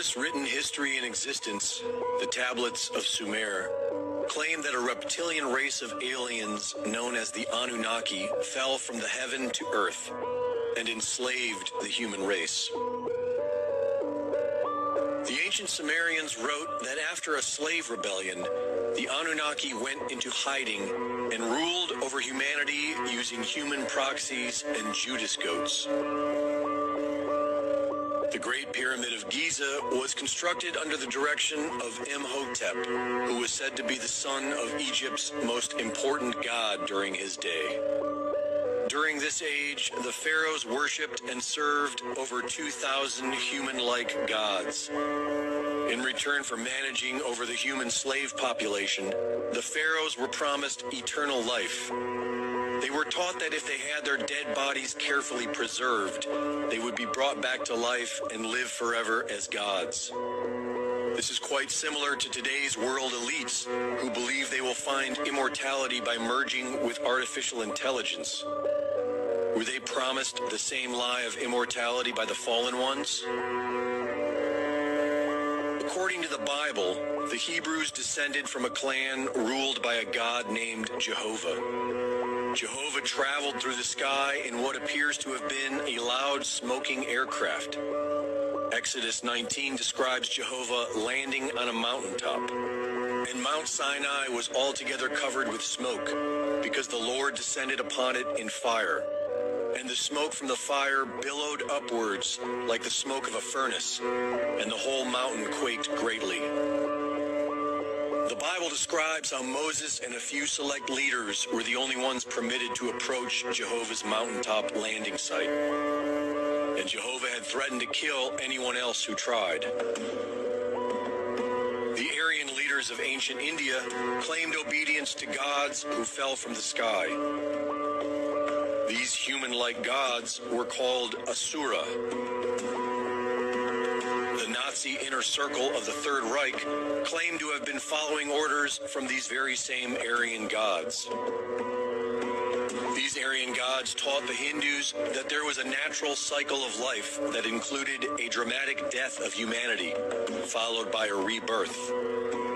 oldest written history in existence, the tablets of Sumer, claim that a reptilian race of aliens known as the Anannoki fell from the heaven to earth and enslaved the human race. The ancient Sumerians wrote that after a slave rebellion, the Anannoki went into hiding and ruled over humanity using human proxies and Judas goats. The Great Pyramid of Giza was constructed under the direction of Imhotep, who was said to be the son of Egypt's most important god during his day. During this age, the pharaohs worshipped and served over 2,000 human-like gods. In return for managing over the human slave population, the pharaohs were promised eternal life. They were taught that if they had their dead bodies carefully preserved, they would be brought back to life and live forever as gods. This is quite similar to today's world elites, who believe they will find immortality by merging with artificial intelligence. Were they promised the same lie of immortality by the fallen ones? According to the Bible, the Hebrews descended from a clan ruled by a god named Jehovah. Jehovah traveled through the sky in what appears to have been a loud smoking aircraft. Exodus 19 describes Jehovah landing on a mountaintop. And Mount Sinai was altogether covered with smoke, because the Lord descended upon it in fire. And the smoke from the fire billowed upwards like the smoke of a furnace, and the whole mountain quaked greatly. The Bible describes how Moses and a few select leaders were the only ones permitted to approach Jehovah's mountaintop landing site. And Jehovah had threatened to kill anyone else who tried. The Aryan leaders of ancient India claimed obedience to gods who fell from the sky. These human-like gods were called Asura. The Nazi inner circle of the Third Reich claimed to have been following orders from these very same Aryan gods. These Aryan gods taught the Hindus that there was a natural cycle of life that included a dramatic death of humanity, followed by a rebirth.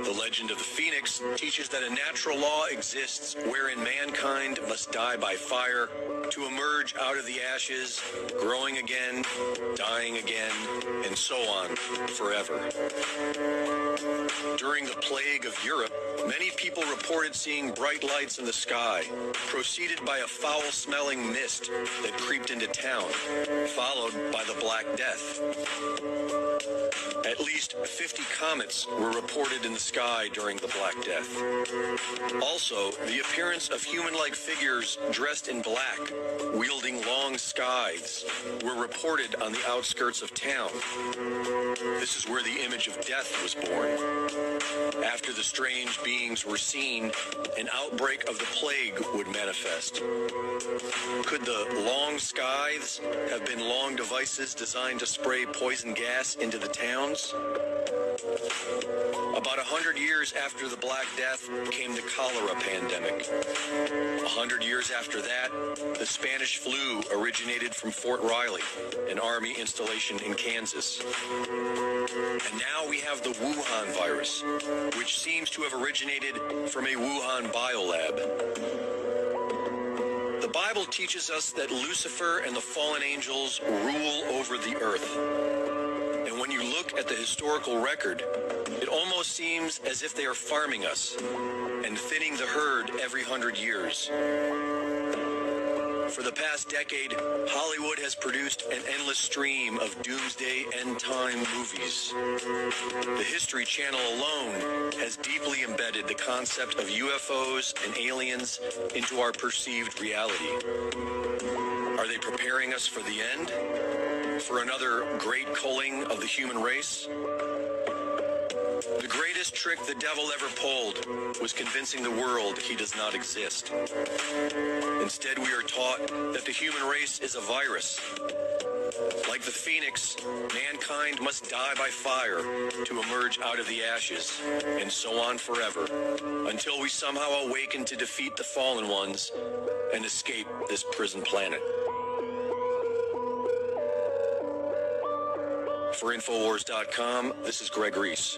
The legend of the phoenix teaches that a natural law exists wherein mankind must die by fire to emerge out of the ashes, growing again, dying again, and so on forever. During the plague of Europe, many people reported seeing bright lights in the sky, preceded by a foul-smelling mist that creeped into town, followed by the Black Death. At least 50 comets were reported in the sky during the Black Death. Also, the appearance of human-like figures dressed in black, wielding long scythes, were reported on the outskirts of town. This is where the image of death was born. After the strange beings were seen, an outbreak of the plague would manifest. Could the long scythes have been long devices designed to spray poison gas into the towns? About 100 years after the Black Death came the cholera pandemic. 100 years after that, the Spanish flu originated from Fort Riley, an army installation in Kansas. And now we have the Wuhan virus, which seems to have originated from a Wuhan biolab. The Bible teaches us that Lucifer and the fallen angels rule over the earth. And when you look at the historical record, it almost seems as if they are farming us and thinning the herd every 100 years. For the past decade, Hollywood has produced an endless stream of doomsday end-time movies. The History Channel alone has deeply embedded the concept of UFOs and aliens into our perceived reality. Are they preparing us for the end? For another great culling of the human race? The greatest trick the devil ever pulled was convincing the world he does not exist. Instead, we are taught that the human race is a virus. Like the phoenix, mankind must die by fire to emerge out of the ashes, and so on forever, until we somehow awaken to defeat the fallen ones and escape this prison planet. For Infowars.com, this is Greg Reese.